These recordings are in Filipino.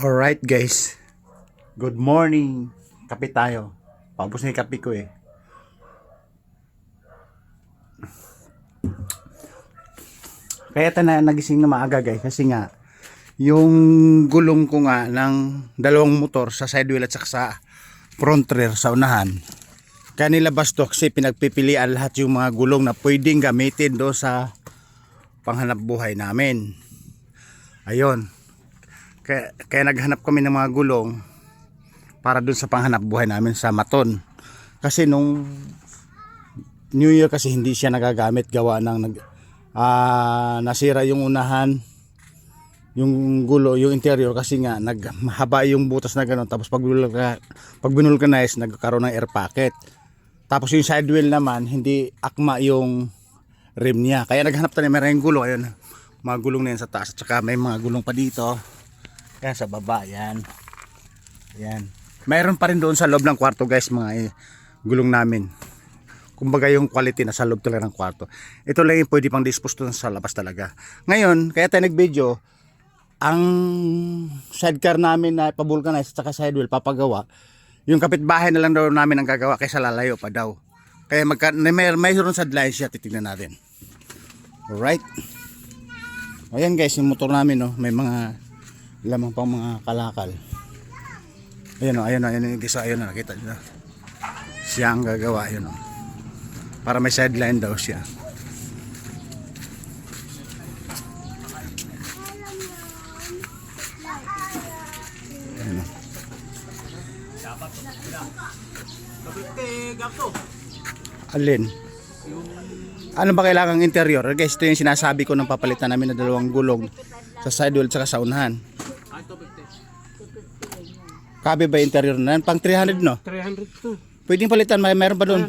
Alright guys, good morning. Kape tayo. Paubos na yung kape ko eh. Kaya nagising na maaga guys kasi nga yung gulong ko nga ng dalawang motor sa side wheel at saka sa front rear sa unahan. Kaya nilabas to kasi pinagpipilian lahat yung mga gulong na pwedeng gamitin do sa panghanap buhay namin. Ayun. Kaya naghanap kami ng mga gulong para dun sa panghanap buhay namin sa Maton. Kasi nung New Year kasi hindi siya nagagamit, gawa ng nasira yung unahan, yung gulo, yung interior kasi nga naghaba yung butas na gano'n. Tapos pag binulcanize nagkaroon ng air pocket. Tapos yung side wheel naman hindi akma yung rim niya. Kaya naghanap tayo ng maraming gulo. Ayun, mga gulong na yan sa taas at saka may mga gulong pa dito. Yan sa baba, yan. Yan. Mayroon pa rin doon sa loob ng kwarto guys, mga gulong namin. Kumbaga yung quality na sa loob talaga ng kwarto. Ito lang yung pwede pang dispose doon sa labas talaga. Ngayon, kaya tayo nag-video, ang sidecar namin na pabulcanize at saka sidewheel papagawa, yung kapitbahay na lang daw namin ang gagawa kaysa lalayo pa daw. Kaya mayroon sa deadline siya, titignan natin. Alright. Ayan guys, yung motor namin, no, may mga lamang pang mga kalakal. Ayun o, ayun o, ayun o, ayun o, nakita nyo na. Siya ang gagawa, ayun o. Para may sideline daw siya. Ayun o. Alin? Ano ba kailangang interior? Guys, ito yung sinasabi ko ng papalitan namin na dalawang gulong sa sidewheel at sa unahan. Kabe ba interior na yan? Pang 300 no? 300 to. Pwedeng palitan, mayroon pa doon.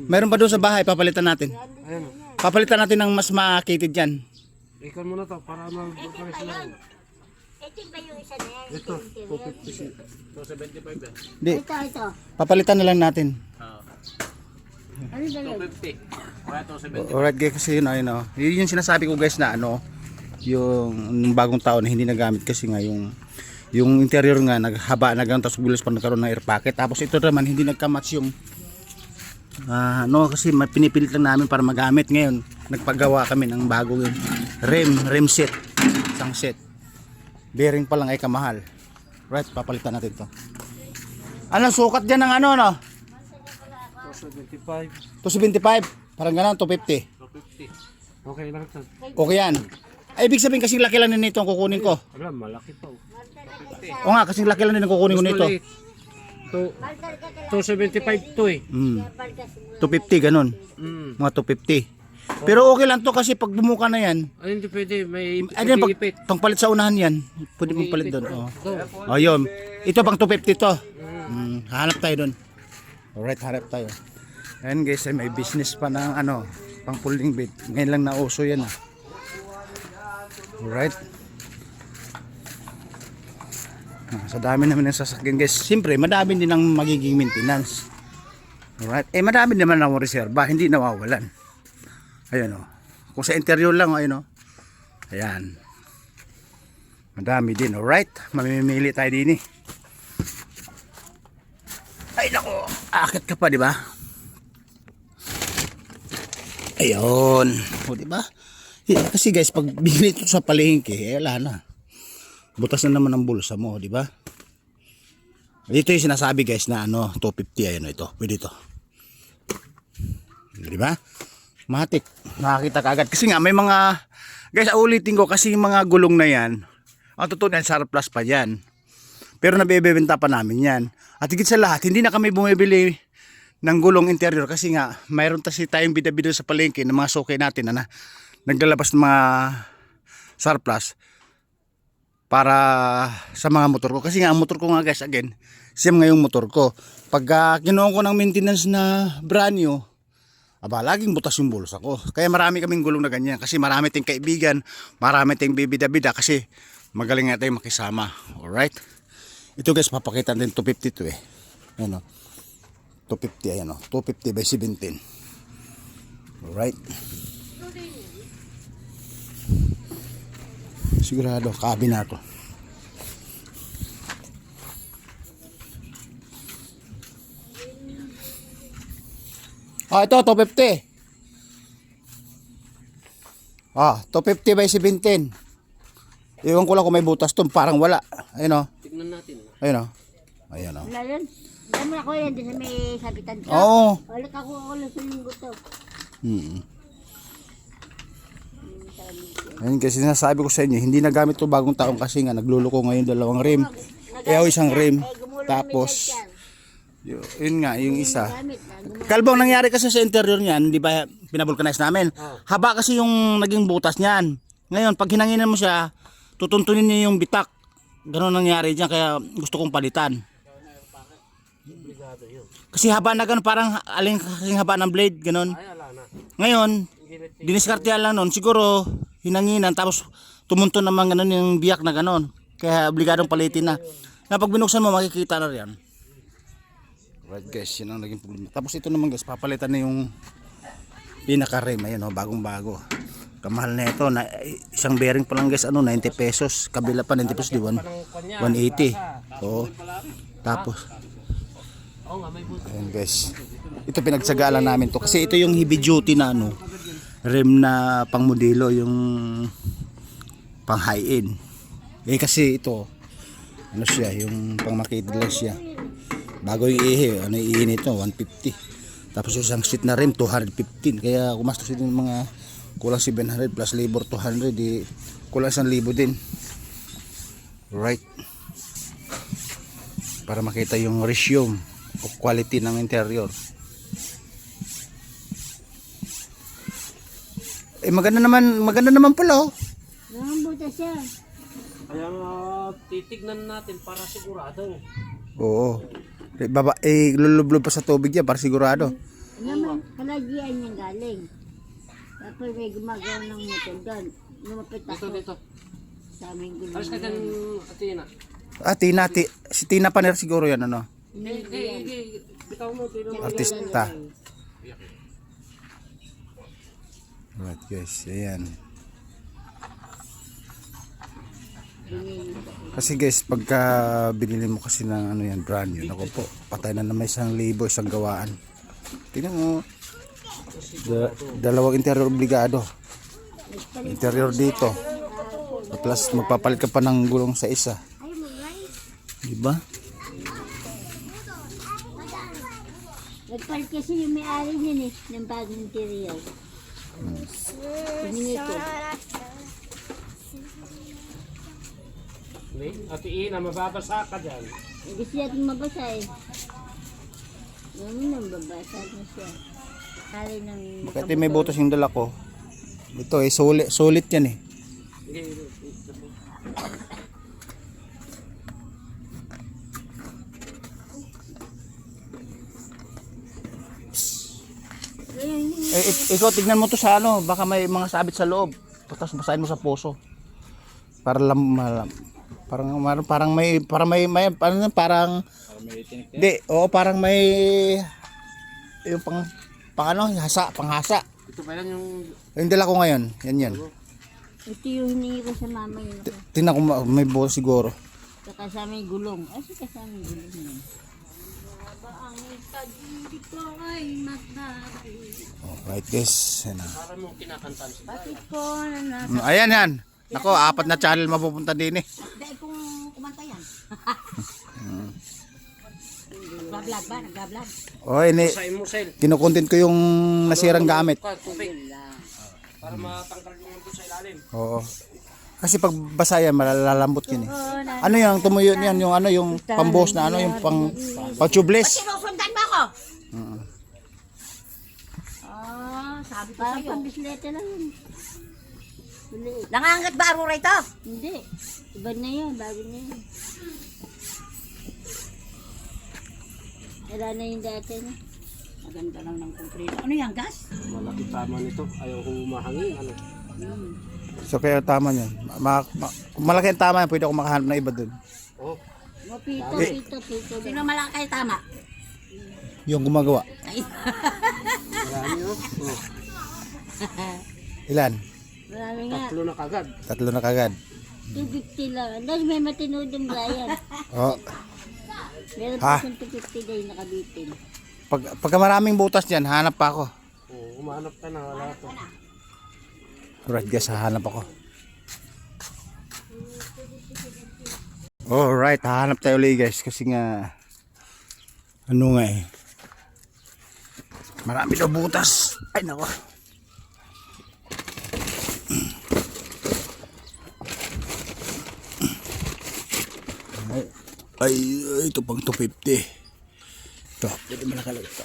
Mayroon pa doon sa bahay, papalitan natin. Ayan o. Papalitan natin ng mas makitid dyan. Ikaw muna to para mag-pares na rin. Ito ba yung isa na yan? Ito, 250. 275 yan. Di, Ito. papalitan na lang natin. Ano ba yun? 250. Kaya 275. Alright guys, kasi yun, ayun, yun yung sinasabi ko guys na ano, yung bagong taon na hindi nagamit kasi nga yung interior nga naghaba na ganun, tapos bulos pa nagkaroon ng air pocket. Tapos ito naman hindi nagkamatch yung kasi pinipilit lang namin para magamit. Ngayon nagpagawa kami ng bagong rim set, isang set. Bearing pa lang ay kamahal. Right, papalitan natin to. Anong sukat dyan ng ano no? 275. 275, parang ganun, 250. 250. Okay lang ito. Okay yan. Ay, ibig sabihin kasing laki lang nito ang kukunin ko. Alam, malaki pa. O nga, kasing laki lang din ang kukunin ko nito. 275 to eh. 250 ganun. Mga 250. Pero okay lang to kasi pag bumuka na yan, Ano hindi pwede, may ano pag ipit. pangpalit sa unahan yan. Pwede mong palit doon. Oh. Ayun. Ito pang 250 to. Hanap tayo doon. Alright, hanap tayo. Ayan guys, ay may business pa ng pang pulling bed. Ngayon lang nauso yan ah. Alright. Sa dami naman ng sasakyan guys, siyempre madami din ang magiging maintenance. Alright, madami naman ang reserba, hindi nawawalan. Ayan o, kung sa interior lang, ayun o. Ayan, madami din. Alright, mamimili tayo din eh. Ay nako, akit ka pa diba? Ayun, o diba? Kasi guys, pag binili ito sa palengke, wala na. Butas na naman ang bulsa mo, di ba? Dito yung sinasabi guys na 250 ayun ito. Pwede ito. Di ba? Matik. Nakakita kagad. Kasi nga may mga guys, ulitin ko kasi yung mga gulong na yan, ang totoo yan, surplus pa yan. Pero nabebenta pa namin yan. At higit sa lahat, hindi na kami bumibili ng gulong interior kasi nga mayroon tayong bida-bida sa palengke ng mga sukay natin na naglalabas ng mga surplus para sa mga motor ko. Kasi nga ang motor ko nga guys, again, same nga yung motor ko. Pag kinuha ko ng maintenance na brand new, laging butas yung bulsa ko. Kaya marami kaming gulong na ganyan. Kasi marami tayong kaibigan, marami tayong bibida-bida kasi magaling nga tayong makisama. Alright? Ito guys, papakita natin 250 to eh. Ayan o. 250, ayan o. 250 by 17. Alright? Sigurado, kabi na to. Oh, ito, 250. Ah, 250 by 17. Iwan ko lang kung may butas to, parang wala. Ayun oh. Tignan natin. Ayun oh. Ayun oh. Wala yun. Dami ako yan, di sa may sabitan ka. Oo. Ulit ako ulit sa linggo to. Ayun kasi sinasabi ko sa inyo, hindi nagamit to bagong taong kasi nga nagluluko ngayon 2 rim. Eh isang rim. Tapos yun nga, yung isa. Gamit na. Kalbo, ang nangyari kasi sa interior niyan, di ba pinabulkanize namin? Haba kasi yung naging butas niyan. Ngayon, pag hinanginan mo siya, tutuntunin niya yung bitak. Ganun nangyari diyan, kaya gusto kong palitan. Kasi haba na ganun, parang aling kasing haba ng blade, ganun. Ay, ala na. Ngayon, diniskartehan lang nun, siguro hinanginan, tapos tumunto naman ganun yung biyak na ganun. Kaya obligadong palitin na. Na pag binuksan mo, makikita na riyan. Right guys, yun ang naging problema. Tapos ito naman guys, papalitan na yung pinaka-rim, ayun oh, bagong bago. Kamahal na ito, na, isang bearing pa lang guys, 90 pesos. Kabila pa 90 pesos, di 180. Oo. Tapos, Oo nga, may butas. ayun guys, ito pinagsagaan namin to. Kasi ito yung heavy duty na rim na pang modelo, yung pang high end. Eh kasi ito, ano siya, yung pang makita lang siya. Bago yung ihe, ano yung ihe nito, 150. Tapos yung isang seat na rim, 215. Kaya kumastos din mga kulang 700 plus labor 200, di kulang 1,000 din. Right. Para makita yung ratio o quality ng interior. Eh maganda naman pala oh. Ang butas siya. Kaya nga, titignan natin para sigurado. Oo. Lulublob pa sa tubig yan para sigurado. Naman, kalagian niya galing. Tapos may gumagawa ng motor doon. Lumapit Dito, ako dito. sa aming gulong. Alas ka dyan, Athena. Si Tina Paner siguro yan ano. Hindi. Bitaw mo, Tina mo. Artista. Right guys, ayan. Kasi guys, pagka binili mo kasi ng ano yan, brand new, ako po, patay na naman 1,000, isang gawaan. Tingnan mo, dalawang interior obligado. Interior dito. Plus magpapalit ka pa ng gulong sa isa. Diba? Nagpalit kasi yung may-ari niyan ng bagong interior. Hiningi ko. Ate Ina, mababasa ka dyan. Gusto natin mabasa eh. Yung nang babasa na siya. Kali ng... Bakit may butas yung dala ko? Ito eh, sulit yan eh. Ikaw tignan mo to sa ano, baka may mga sabit sa loob. Tapos basahin mo sa puso. Para parang may parang may yung pang ano, panghasa. Ito pa yan yung... Yung dala ko ngayon, yan. Ito yung hiningi ko sa mama yun. Tingnan ko may butas siguro. Kasama yung gulong. Ay, kasama yung gulong yun. Ang pag-ibig ko ay magbabago. Right guys, yan na. Para mo kinakantan sa Bakit ko na nasa... Ayan yan. Nako, 4 na channel mapupunta din eh. Dahil kung kumanta yan. Nagbablog ba? Nagbablog? Oh, ini sa imusel. kinukontent ko yung nasirang gamit. Tubig. Para matanggal yung ito sa ilalim. Oo. Kasi pag basa yan, malalalambot yun eh. Ano yung tumuyo niyan, yung ano, yung pambos na ano, yung pang tubeless. Sinusundan mo ako? Sabi ko sa'yo. Parang pambislete lang yun. Nangangat ba arura ito? Hindi. Iba na yun. Bago na yun. Wala na yung dati na. Maganda lang ng konkreto. Ano yan, gas? Malaki tama nito. Ayaw kong mahangin. Ano? So kaya tama yun. Kung malaki ang tama yan, pwede ako makahanap na iba dun. Oh. Pito. Sino malaki kayo tama? Yung gumagawa. Ay. Marami oh. Oh. Ilan? Marami nga. 3 na kagad. 3 na kagad. 250 lang. Dahil may matinudong Brian. Oh, Meron Ha? pa siyang 250 day nakabitin. Pagka maraming butas diyan, hanap pa ako. Oo, umanap ka na, wala to. Alright guys, hahanap ako. Alright, hahanap tayo ulit guys kasi nga ano nga eh. Marami daw butas. Ay nako. Ay, ito pang 250. Ito, pwede mo nakalagay ito.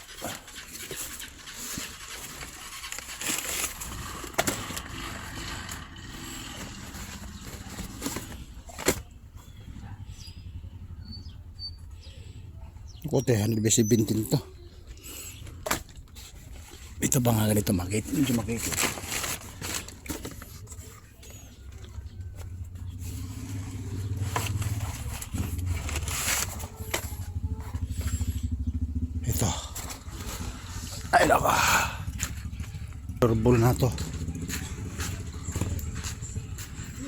Kote, 117 to. Ito ba nga ganito makita? Medyo makita. Ito. Ay naka. Turbol na to.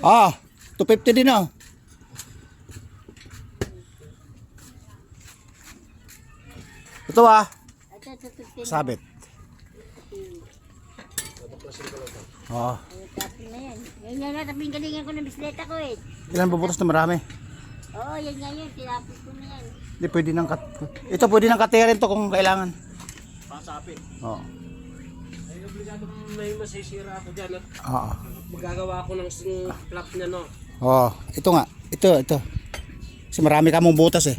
250 din ah. Ito ah. Ito, 15. Sabit. Oo. Tapos na yan. Yan nga nataping galingan ko ng bisikleta ko eh. Ilan bubutas na marami? Oo, yan nga yun. Tinapos ko na yan. Hindi pwede nang ito pwede nang katirin to kung kailangan. Pasapin. Oo. Ay, obligado may masisira ako dyan at Oo. magagawa ako ng flap niya, no? Oo. Ito nga. Ito. Kasi marami ka mong butas eh.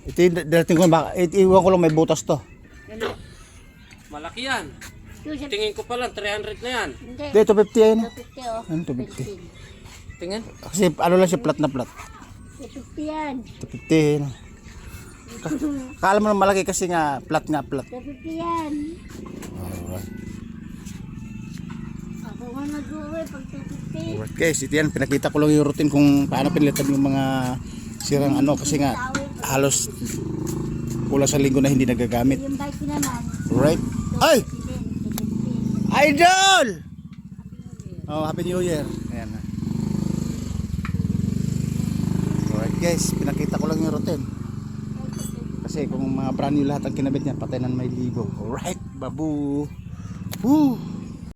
Ito yung dating ko baka iwan ko lang may butas to. Ano? Malaki yan. Ito, Tingin ko pa lang, 300 na yan. hindi. Hindi, 250 yan. 250 oh. Ano 250? Tingin? Kasi ano lang siya, flat na flat. 250 yan. 250. Kala mo na malaki kasi nga flat nga flat. 250 yan. Alright. Ako nga nag-uwi pag 250. Alright guys, ito yan. Pinakita ko lang yung routine kung paano pinilitan yung mga sirang ano. Kasi nga halos kulang sa linggo na hindi nagagamit. Yung bike ko naman. Right? Ay! 250. Idol! Oh, Happy New Year. Ayan na. Alright guys, pinakita ko lang yung routine. Kasi kung mga brand new lahat ang kinabit niya, patay na may libo. Alright, babu. Woo!